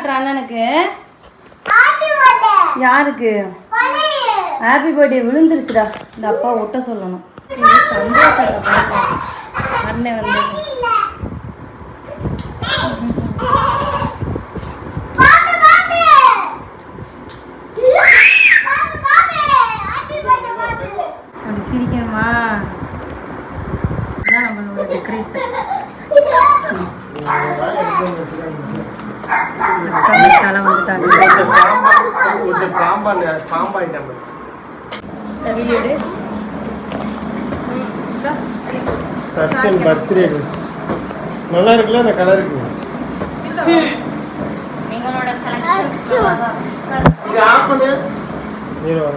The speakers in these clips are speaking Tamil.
காட்டுற அண்ணனுக்கு. யாருக்கு ஹாப்பி பர்த்டே விழுந்துருச்சுடா. இந்த அப்பா ஒட்ட சொல்லணும். சந்தோஷத்தை அண்ணன் வந்து அப்படி சிரிக்கணுமா? இதான் நம்மளோட டெக்கரேஷன். தலை வந்துட்டாங்க. வீடியோடு பர்த்டே ட்ரெஸ் நல்லா இருக்குல்ல? அந்த கலர் இருக்கு. எங்களோட செலக்ஷன்ஸ் இது ஆஃப் பண்ணு. நீங்க வர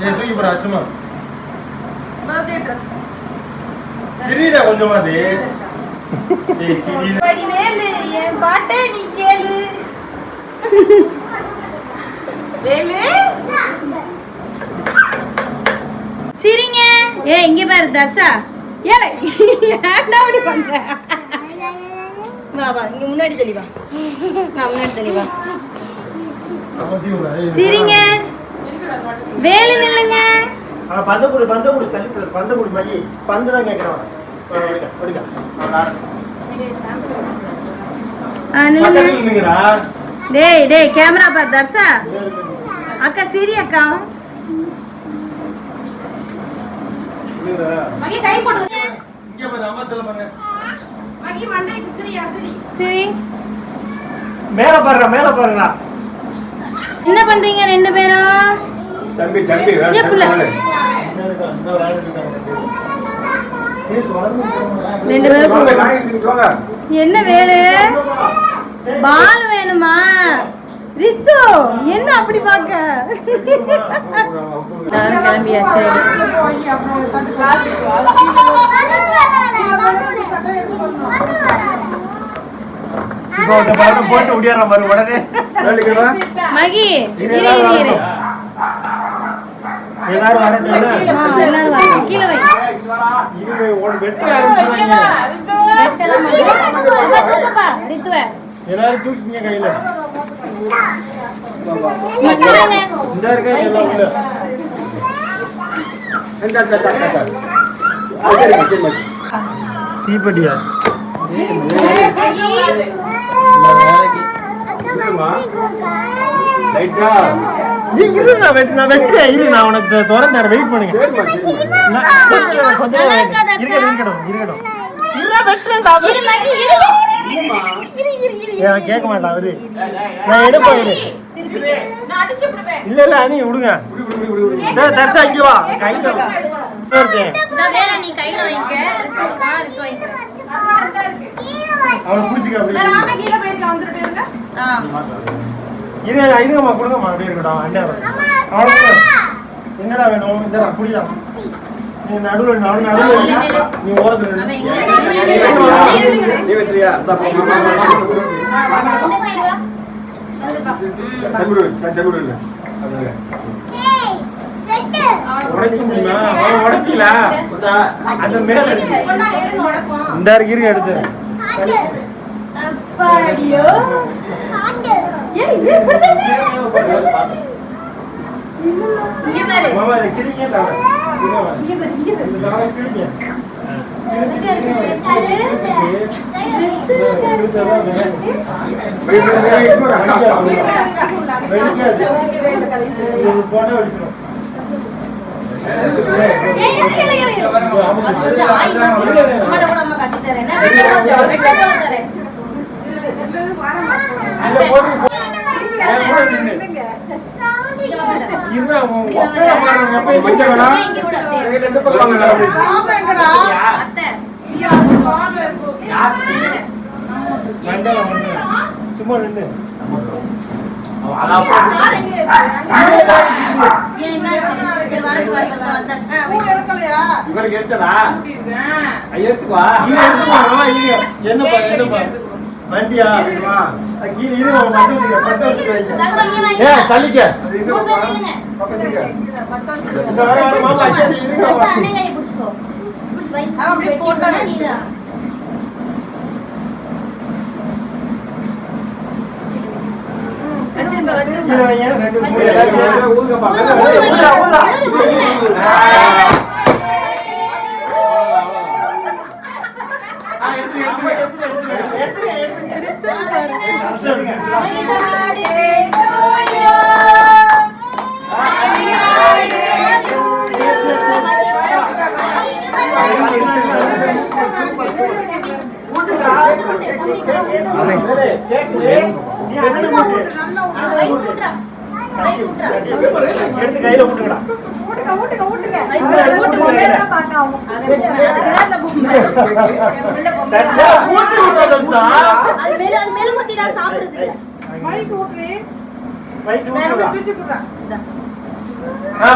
ஏ தூக்கி போற அச்சுமா. பர்த்டே ட்ரெஸ் சிரிடா கொஞ்சமாது. ஏய் சிரிடா. படிவேலு என் பாட்டை நீ கேளு. வேலு சிரிங்க. ஏ இங்க பாரு தர்ஷா. ஏலே ஏன்டா அப்படி பண்ற? வா வா இங்க முன்னாடி தள்ளி வா. நான் முன்னாடி தள்ளி வா. சிரிங்க. வேலு நில்லுங்க. பந்த குடி தள்ளி பந்த குடி மகி. பந்து தான் கேக்குறான். ஓடிடா. நில்லுங்கடா. டேய் கேமரா பார் தர்ஷா. அக்கா சிரி அக்கா. மகி கை போடுங்க. இங்க பாரு அம்மா செல்ல பாருங்க. மகி மண்டைக்கு சிரியா சிரி. சிரி. மேல பாருடா. என்ன பண்றீங்க ரெண்டு பேரும்? தம்பி ரெண்டு பேரும் என்ன வேலு? பால் வேணுமா? ரித்து என்ன அப்படி பாக்க? கிளம்பியாச்சு. போட்டு உடையாற பாரு உடனே. மகி எல்லாரும் வரட்டும். எல்லாரும் வாங்க. கீழ வை. இது ஒரு வெட்டி ஆரம்பிச்சாங்க. எல்லாரும் தூக்கிங்க கையில. இந்த இருக்க எல்லாம் உள்ள. தீப்பெட்டியா? லைட்டா நீ இரு. நான் வெட்டுறேன். இரு நான் உனக்கு திறந்தேன். வெயிட் பண்ணுங்க. கொஞ்சம் இருக்கட்டும். கேட்க மாட்டான் அவரு. நான் எடுப்பேன். இல்ல அணி விடுங்க. தர்ஷா இங்க வா. கையில இருக்கேன். அவனை பிடிச்சிக்க. இருங்கம்மா கொடுங்கம்மா. அப்படியே இருக்கட்டும். அண்ணா அவனுக்கு என்னடா வேணும்? இந்த அப்படியா நீ நடுவில் நீ ஓரத்துல உடைக்க முடியுமா? அவன் உடைக்கல. அந்த மேல இந்த இருக்க எடுத்து போட்டோ அடிச்சிடும். சும்மா நின்று இவருக்கு எடுத்தடா. எடுத்துக்குவா. என்னப்பா வண்டியா? தள்ளிக்க. கீழே வைங்க. 2 3 ஊதுங்கப்பா. எடுத்து கையில ஊட்டுங்கடா.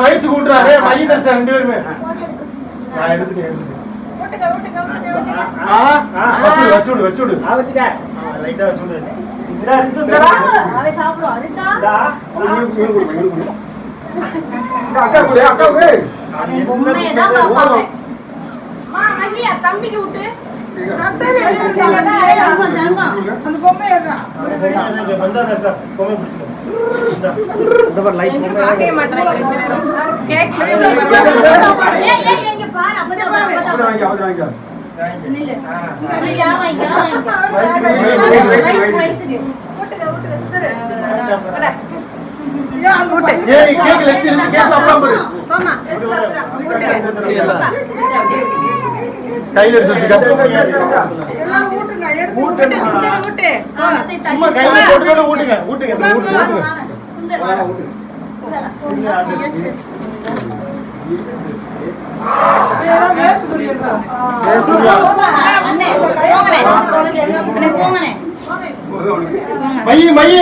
வயசு கூட்டுறாரு மைய தரிசா 2 பேருமே. நான் எடுத்துட்டேன். வச்சுடு. லைட்டா வச்சுடு. இதா இருக்குடா. அவ சாப்பிடுவா. அதுடா. அக்கா குடு. பொம்மையே தான் பாப்பேன். மகியா தம்பிக்கு விட்டு. சட்டை தங்கம். அந்த பொம்மை ஏறா. வந்தானே சார். பொம்மை பிடிச்சு. இந்த பார் லைட் பொம்மை. காக்கே மாட்டறாங்க 2 பேரும். கேக்ல ஏய் இங்க பாரு அப்பதான் வாங்க. நில்லு. யா வாங்க. வயசுக்கு. ஊட்டுங்க சிதற. அட. யா ஊட்டு. ஏய் கேக் லெக்ஸ் இருக்கு. கேக் அப்புறம் பாரு. மாமா. ஊட்டுங்க. கையில எடுத்து வச்சுக்க. எல்லாம் ஊட்டுங்க. எடுத்து ஊட்டு. சும்மா கையில போட்டு ஊட்டுங்க. ஊட்டுங்க. சுந்தர் வா ஊட்டு. ஏதோ வேஸ்ட் புரியறதா. அண்ணே போங்கனே. மைய.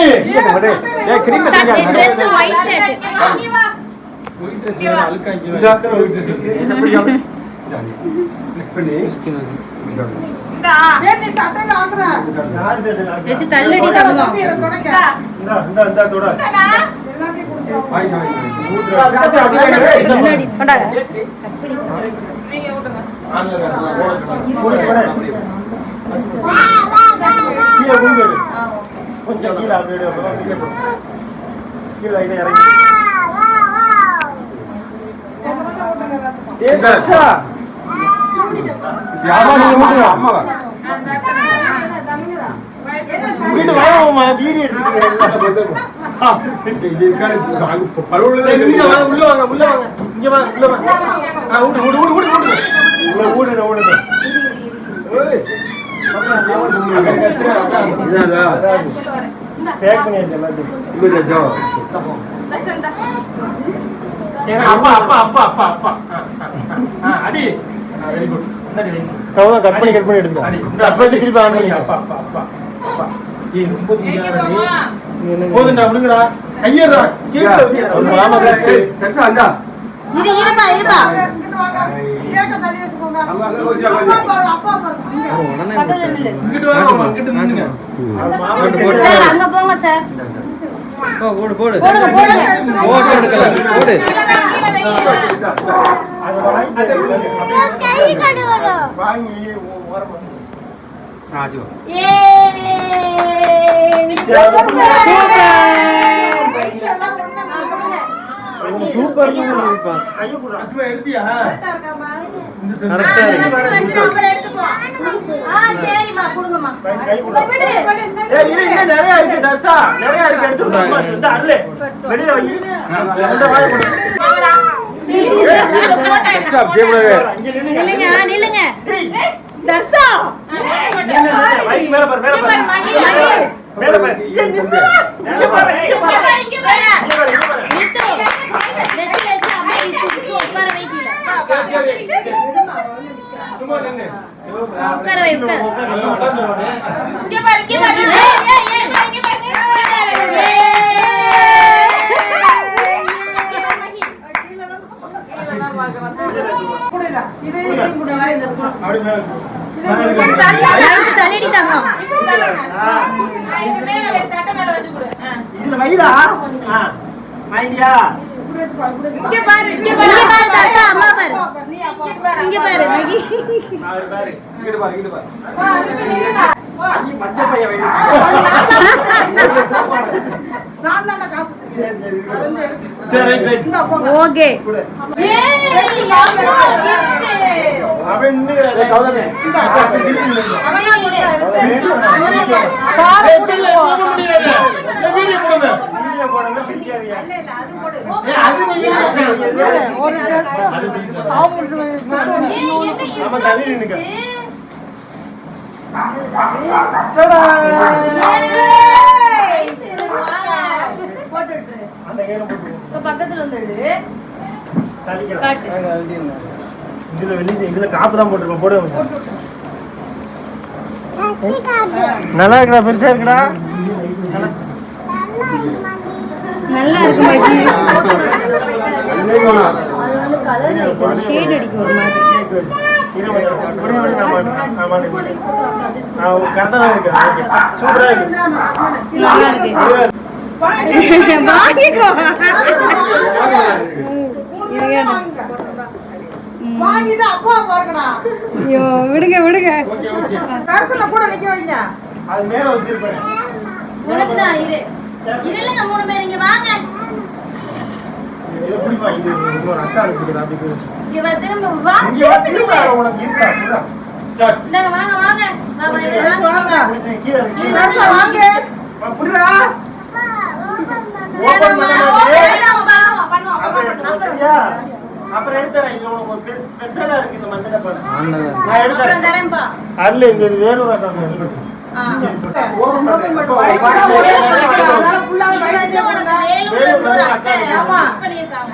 ஏ கிரீம் கட்டிங்க. Dress white shirt. வாங்கி வா. ஒயிட் Dress அழுக்காங்கி வா. இந்த ஒயிட் Dress. எப்படியா? மிஸ் பண்ணி. இந்தா. ஏ நீ சட்டை ஆக்குற. யார் சட்டை ஆக்குற? ஏசி தள்ளடி தங்கம். இந்த தோடா. எல்லாத்தையும் கொடுத்து. வாங்கி. ஊட்ற. தள்ளடி. படா. நீங்க ஊட்டுங்க. ஆன்ல போடு. வா. கீழ குண்டு. கொஞ்சம் கீழ அப்படியே கீழ இறங்கி. வா. ஏ தர்ஷா. யாரா நீங்க ஊட்டுங்க அம்மாவா. வீடு வாமா வீடியோ எடுத்துட்டு எல்லாம். இது இருக்கானே பரவல நீங்க வாங்க உள்ள வாங்க. இங்க வா உள்ள வா. ஊடு. ஏய். பேக் பண்ணியாச்சு எல்லாத்தையும். இங்க ஜோ. அப்பா. அடி. Very good. கவுதா கட் பண்ணி எடுங்க. கட் பண்ணி திருப்பி ஆன் பண்ணி. அப்பா. ஏய் ரொம்ப தூங்கிடா நீ. போதுடா விடுங்கடா. கையறடா. கேக்க மாமா பேக்கு. தர்ஷா அங்க. இருப்பா. இங்கிட்டு வாங்க. கேக்க தள்ளி வச்சுக்கோங்க. அப்பா உடனே இங்கிட்டு வாங்க. இங்கிட்டு நின்னுங்க. சார் அங்க போங்க சார். போடு போடுங்க. போடு. அது வாங்கி கை கடுவறோ. வாங்கி ஓரமா. ஆஜோ. Super super. கைய போடு. அசுமா எடுத்தியா? கரெக்ட்டா இருக்காமா? கரெக்ட்டா இருக்கு. சரிமா கொடுங்கம்மா. கை போடு. ஏய் இரு நிறைய இருக்கு தர்ஷா. நிறைய இருக்கு எடுத்து இந்த அல்லே. வெளிய வை. இந்த வாய் போடு. தர்ஷா அப்படியே போடு. நில்லுங்க. தர்ஷா. வைஸ் மேல பாரு. மேல பாரு. இங்க பாரு. சும்மா நின்னு. உட்கார வை. இங்க பாரு. தள்ளடி தங்கம். இதுல வைடா. மைண்டியா. இங்க பாரு தர்ஷா. அம்மா பாரு. இங்க பாரு மகி. பாரு. இங்க பாரு. அண்ணி பச்சை பைய வைடா. நான் தான் காத்து. சரி ரைட் ரைட் ஓகே அவன் கவலமே பக்கத்துல வந்துடு இதுல வெளியே இதுல காப்பு தான் போட்டுருக்கோம் போடு நல்லா இருக்குடா பெருசா இருக்குடா நல்லா இருக்கு மாஜி ஷேட் அடிக்கும் ஒரு மாதிரி கரெக்டா தான் இருக்கு சூப்பரா இருக்கு நல்லா இருக்கு வாங்கிக்கோ வாங்கிட்டு அப்பா பாருங்கடா. ஐயோ விடுங்க விடுங்க காசுல கூட நிக்க வைங்க. அது மேல வச்சிருப்பேன் உனக்கு தான் இரு இல்லங்க மூணு பேர் இங்க வாங்க இது புடிப்பா இது இன்னொரு அக்கா இருக்குது அதுக்கு இங்க வா திரும்ப வா இங்க வா திரும்ப உனக்கு இருக்கா புடா ஸ்டார்ட் இங்க வாங்க வாங்க வாங்க கீழ காசுல வாங்க. புடிடா ஓபன் அப்புறம் எடுத்துறேன் இது உனக்கு ஒரு ஸ்பெஷலா இருக்கு இந்த மஞ்சளை பாரு நான் அப்புறம் எடுத்துறேன் தரேன்பா அல்ல இந்த வேணும் வேண்டாம் ஓபன் பண்ணு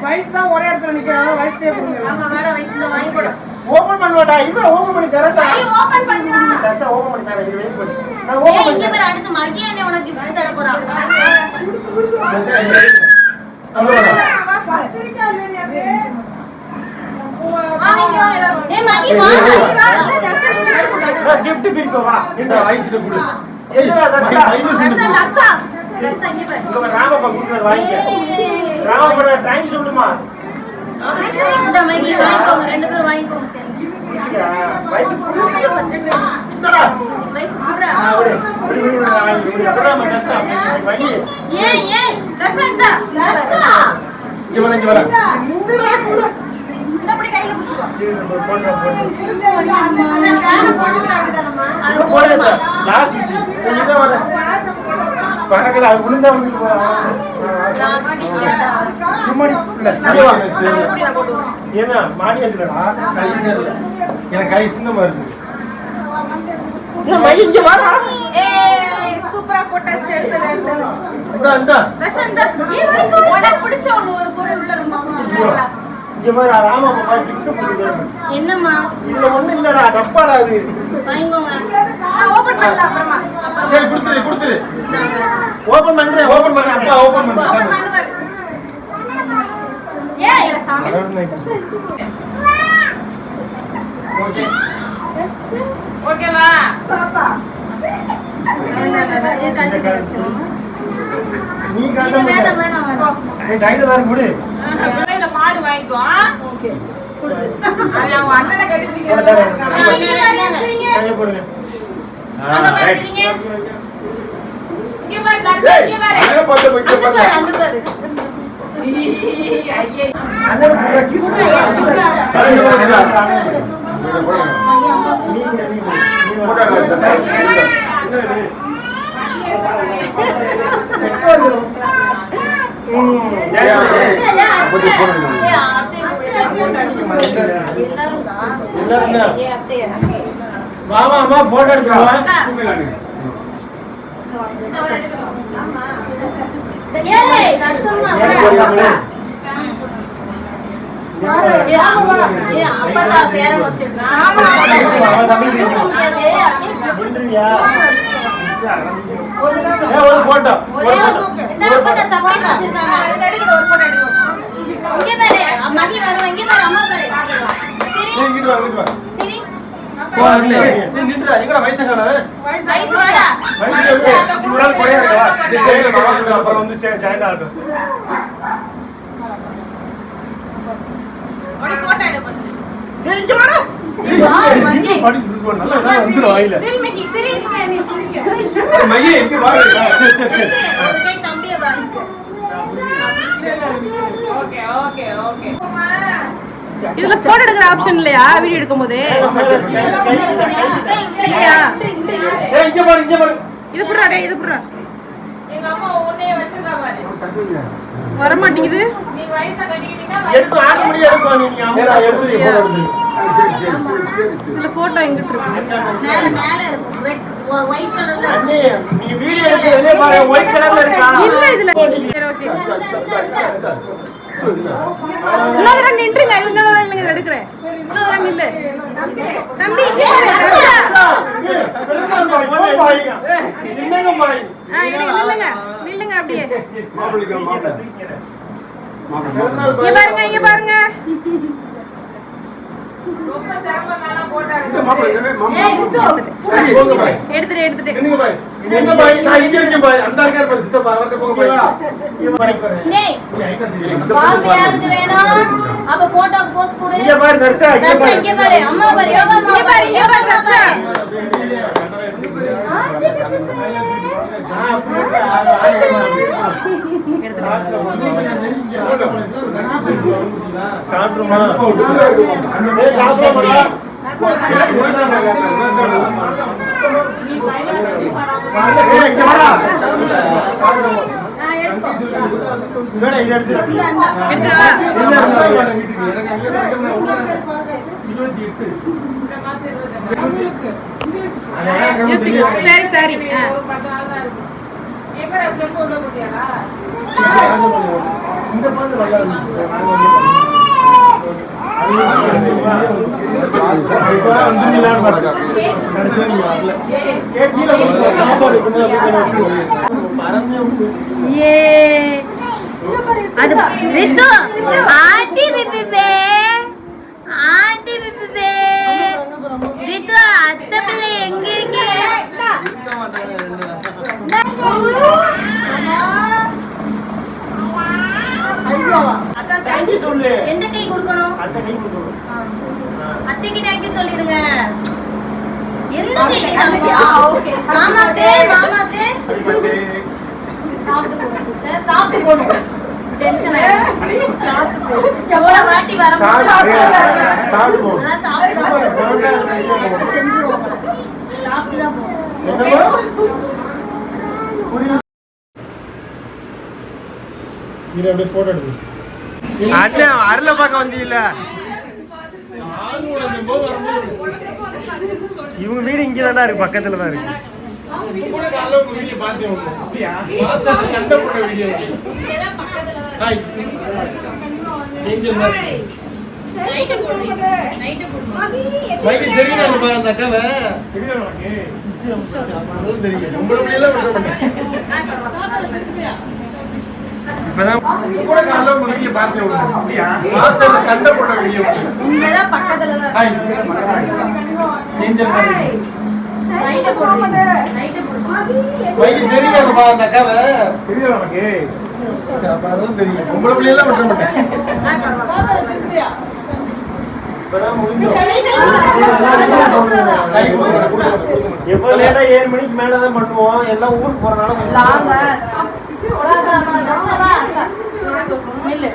வயசு தான் ஒரே இடத்துல நிக்கிறாங்க. வயசுலயே கொடுங்க. ஓபன் பண்ணுவாடா இவன் ஓபன் பண்ணி தரடா ஓபன் பண்ணா தரடா ஓபன் பண்ணி தரேன் இது வெயிட் பண்ணு நான் ஓபன் பண்ணி இங்க பேர் அடுத்து மகியனே உனக்கு gift தர போறான் பத்திரிக்கை இல்லடி அது. ஏய் மகி வா gift பிரிக்கோ வா இந்த வயசுல குடு எதுடா தர்ஷா தர்ஷா இங்க பாரு உங்க ராமப்பா குடுற வாங்கிக்க ராமப்பா டைம் சொல்லுமா இந்த மகி வாங்கிக்கோங்க ரெண்டு பேரும் வாங்கிக்கோங்க சேர்ந்து வயசு குடுடா வயசு குடுறா அப்படியே குடு வாங்கி குடுமா தர்ஷா வாங்கி ஏய் தர்ஷா இந்த தர்ஷா இங்க வர அப்படி கையில பிடிச்சுக்கோ போடு அந்த ஃபேன் போட்டுட்டு அப்படிதானம்மா அது போடு போடுமா லாஸ்ட் சுச்சி இங்க வர பரகல அது உளுந்தா வந்து லாஸ்ட் இடியாடா சும்மாடி இல்ல இங்க வா ஏனா மாடி அதுலடா கை சேரல எனக்கு கை சின்னமா இருக்கு ஏய் மகி இங்க வாடா ஏய் சூப்பரா போட்டாச்சு எடுத்து இந்த தர்ஷா ஏய் வாங்கிக்கோ உனக்கு பிடிச்ச ஒரு பொருள் உள்ள ரொம்ப பிடிச்சிருக்கா இங்க பாரு ராமப்பா gift கொடுக்குறாரு என்னம்மா இதுல ஒண்ணு இல்லடா டப்பாடா அது வாங்கிக்கோங்க ஓபன் பண்ணல அப்புறமா சரி குடுத்துரு ஓபன் பண்றேன் அப்பா ஓபன் பண்ணு சார் ஏய் இல்ல சாமி ஓகே ஓகேவா பாப்பா. நீ காட்ட வேணாம் மாட்டே வேணாம் ஏய் டைல வேற குடு மாடு வாங்கிக்கோ ஓகே அது அவங்க அண்ணனை கட்டிட்டு கைய போடுங்க அங்க வச்சிருங்க இங்க பாரு இங்க பாரு அங்க பாத்து போய் அங்க பாரு ஐயே அங்க போய் கிஸ் மாமா போட்டோ எடுத்துருவா அப்பா பேரன் வச்சிருக்கான் ஒரு போட்டோ இந்த அப்பா சர்ப்ரைஸ் வச்சிருக்காங்க அதை எடுங்க ஒரு போட்டோ எடுங்க இங்க பாரு மகி வரும் இங்க பாரு அம்மா பாரு சரி இங்கிட்டு வா சரி வயசு காண வயசு வாடா அப்புறம் வந்து ஜாயின் ஆகட்டும் ஒரு போட்டோ எடு சரி மகி சரி நீ சிரிங்க ஒரு கை தம்பியை வாங்கிக்கோ ஓகே ஓகே ஓகே இதுல போட்டோ எடுக்கிற ஆப்ஷன் இல்லையா வீடியோ எடுக்கும்போது? இல்லையா? இங்க பாரு இங்க பாரு. இது புறா டேய், இது புறா. எங்க அம்மா உன்னைய வச்சிருக்கா பாரு. வர மாட்டேங்குது. நீ வயசா கட்டிக்கிட்டீங்க எடுத்து ஆட முடிய எடுப்பா நீ அம்மா எடுத்து போட்டோ எடுத்து. இதுல போட்டோ எங்கிட்டு இருக்கு? மேல மேல இருக்கு. ரெட் ஒயிட் கலர்ல. அண்ணே நீ வீடியோ எடுக்கிறதே பாரு ஒயிட் கலர்ல இருக்கா? இல்ல இதுல. சரி ஓகே. இன்னொரு நின்றுங்க. இன்னொரு நில்லுங்க எடுக்கிறேன். இன்னொரு நில்லு. தம்பி இங்க பாரு. என்னங்க பாய்? நில்லுங்க. நில்லுங்க அப்படியே. இங்க பாருங்க, இங்க பாருங்க. ரொம்ப சேப்பா நல்லா போட்டாங்க. ஏய் முத்து. எடுத்துட்டு எடுத்துட்டு. என்னங்க பாய்? என்ன பாய்? நான் இங்க இருக்கேன் பாய். அந்த இருக்கார் பாரு சித்தப்பா. அவர்ட்ட போங்க பாய். டேய். பாம்பே யாருக்கு வேணும்? அப்ப போட்டோ போஸ்ட் கொடு. இங்க பாரு தர்ஷா இங்க பாரு. இங்க பாரு. அம்மா பாரு. யோகா அம்மா பாரு. இங்க பாரு தர்ஷா. சாப்பிடுமா? சரி சரி. அது ரித்து ஆண்டி பிபிபே ஆண்டி பிபிபே ரித்து அத்தை பிள்ளை எங்க இருக்கே? அக்கா தேங்க்யூ சொல்லு. எந்த கை கொடுக்கணும்? அத்தை கை கொடுக்கணும். அத்தைக்கு தேங்க்யூ சொல்லிடுங்க. எந்த கை ஓகே. மாமாக்கு மாமாக்கு சாப்பிட்டு போங்க சிஸ்டர். சாப்பிட்டு போணும். டென்ஷன் ஆயிடும். சாப்பிட்டு போணும். எவ்வளவு வாட்டி வர சாப்பிட்டு போ. அதான் சாப்பிட்டு தான் போணும். செஞ்சுருவோம். சாப்பிட்டு தான் போணும். நீ அப்படியே போட்டோ எடு. அண்ணே அருள பார்க்க வந்தீல்ல? இவங்க வீடு இங்க தானா இருக்கு, பக்கத்துல தான் இருக்கு. கூட காலைல உங்க வீடியோ பார்த்தேன். அப்படியா? வாட்ஸ்அப்ல சண்டை போட்ட வீடியோ. இதெல்லாம் பக்கத்துல தான். ஹாய். ஏஞ்சல் மாதிரி. நைட் போடுங்க. நைட் போடுங்க. மைக்கு தெரியுமா பாரு அந்த அக்காவை? தெரியுமா உனக்கு? அதுவும் தெரியும். உங்களை அப்படியெல்லாம் விட மாட்டேன். இப்பதான் கூட காலைல உங்க வீடியோ பார்த்தேன். அப்படியா? வாட்ஸ்அப்ல சண்டை போட்ட வீடியோ. இங்கதான் பக்கத்துல தான். ஹாய். ஏஞ்சல் மாதிரி. நைட் போடுங்க. நைட் போடுங்க. மைக்கு தெரியுமா பாரு அந்த அக்காவை? தெரியுமா உனக்கு? அதுவும் தெரியும். உங்களை அப்படியெல்லாம் விட மாட்டேன். எப்போ லேட்டா 7 மணிக்கு மேலதான் பண்ணுவோம். எல்லாம் ஊருக்கு போறனால லாங்க. ஓடாதாமா தசவா. நில்லு.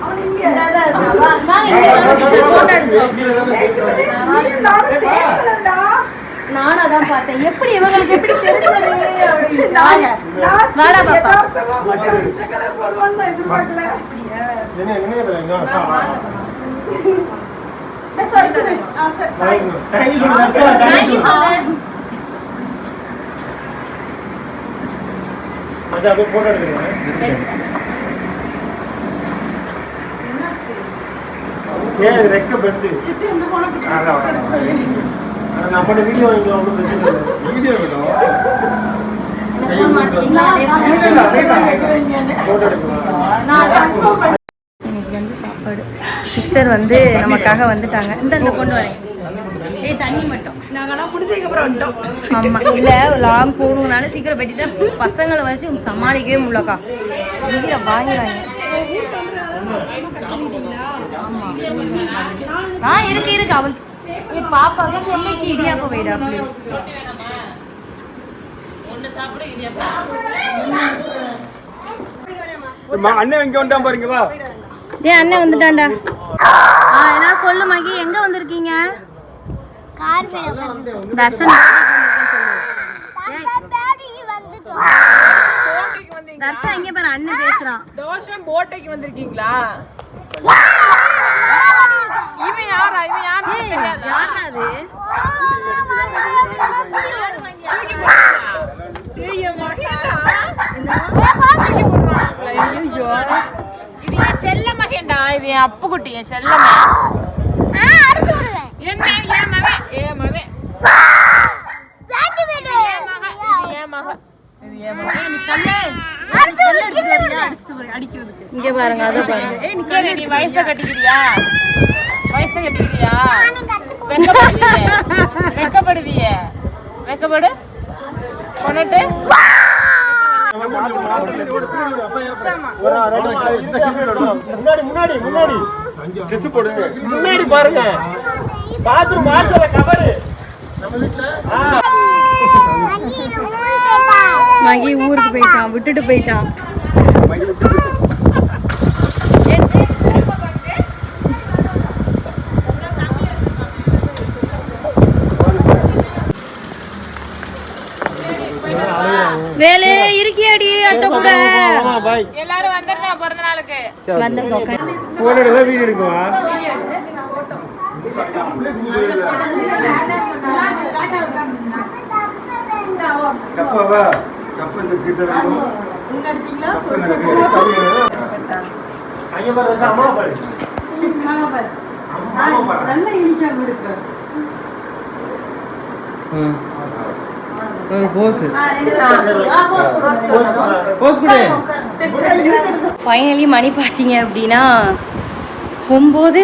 அவன் இங்க தாதா இருக்கா. வா இங்க சிஸ்டர் போட்டோ எடுத்து. நானும் அதான் பார்த்தேன். எப்படி இவங்களுக்கு எப்படி தெரிஞ்சது? வாடா பாப்பா. என்ன என்ன தெரியுங்க? தேங்க்யூ சொல்லு தர்ஷா. தேங்க்யூ சொல்லு. மச்சான் அப்படியே போட்டோ எடுக்கிறேன். ஏன் இது ரெக்க பெண்டு? நம்மளோட வீடியோ இங்க ஒன்றும் பிரச்சனை இல்லை. வீடியோ வேணும். ஃபோன் மாத்திட்டீங்களா? போட்டோ எடுக்கலாம். இன்னைக்கு வந்து சாப்பாடு சிஸ்டர் வந்து நமக்காக வந்துட்டாங்க. இந்த கொண்டு வரேன் சிஸ்டர். ஏய் தண்ணி மட்டும். நாங்களாம் முடிஞ்சதுக்கு அப்புறம் வந்துட்டோம். ஆமா இல்ல லாங் போகணும்னால சீக்கிரம் போயிட்டு பசங்களை வச்சு சமாளிக்கவே முடியலக்கா. இங்கே வாங்குறாங்க. ஆமா இருக்கு இருக்கு. அவள் பாப்பாவுக்கு பிள்ளைக்கு இடியாப்ப வைடா. ஒண்ணு சாப்பிடு இது அண்ணன் இங்க வந்தா பாருங்க வா. ஏன் அண்ணன் வந்துட்டான்டா. ஏதாவது சொல்லு மகி, எங்க வந்திருக்கீங்க? தர்ஷன் தர்ஷன் இங்க பாரு, அண்ணன் பேசுறான். தோஷம் போட்டைக்கு வந்திருக்கீங்களா? இவன் யாரா? இவன் யாரு? யாரா அது? இது என் செல்ல மகன்டா. இது என் அப்பு குட்டி, என் செல்ல மகன். என்ன என் மகன்? என் மகன். இங்க பாருங்க, அத பாருங்க. நீ வயசை கட்டிக்கிறியா? வயசை கட்டிக்கிறியா? வெக்கப்படுவியே, வெக்கப்படுவியே, வெக்கப்படு கொண்டுட்டு முன்னாடி முன்னாடி முன்னாடி செத்து போடுங்க. முன்னாடி பாருங்க, பாத்ரூம் வாசல்ல கவரு. மகி ஊருக்கு போயிட்டான், விட்டுட்டு போயிட்டான். வேலை இருக்கியாடி அத்த கூட? எல்லாரும் வந்துடணும் பிறந்த நாளுக்கு. வந்திருக்கோம். போன் எடுக்க வீடியோ எடுக்குவா? கப்பாவா கப்ப இந்த கிட்ட அங்க பாரு, அம்மா பாரு. நல்ல இனிக்காம இருக்கு. ஃபைனலி மணி பார்த்தீங்க அப்படின்னா 9:09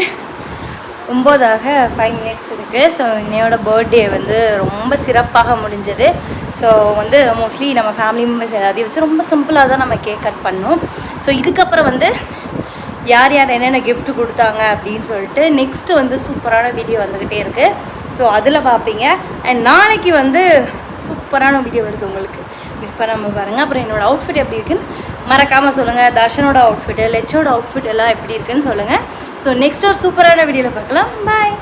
5 minutes இருக்குது. ஸோ என்னையோட பர்த்டே வந்து ரொம்ப சிறப்பாக முடிஞ்சது. ஸோ வந்து மோஸ்ட்லி நம்ம ஃபேமிலி மெம்பர்ஸ் எல்லாத்தையும் வச்சு ரொம்ப சிம்பிளாக தான் நம்ம கேக் கட் பண்ணோம். ஸோ இதுக்கப்புறம் வந்து யார் யார் என்னென்ன gift கொடுத்தாங்க அப்படின்னு சொல்லிட்டு நெக்ஸ்ட்டு வந்து சூப்பரான வீடியோ வந்துக்கிட்டே இருக்குது. ஸோ அதில் பார்ப்பீங்க. அண்ட் நாளைக்கு வந்து சூப்பரான வீடியோ வருது உங்களுக்கு, மிஸ் பண்ணாமல் பாருங்கள். அப்புறம் என்னோடய அவுட்ஃபிட் எப்படி இருக்குன்னு மறக்காமல் சொல்லுங்கள். தர்ஷனோட அவுட்ஃபிட்டு, லெச்சோட அவுட்ஃபிட் எல்லாம் எப்படி இருக்குன்னு சொல்லுங்கள். ஸோ நெக்ஸ்ட் ஒரு சூப்பரான வீடியோவில் பார்க்கலாம். பாய்.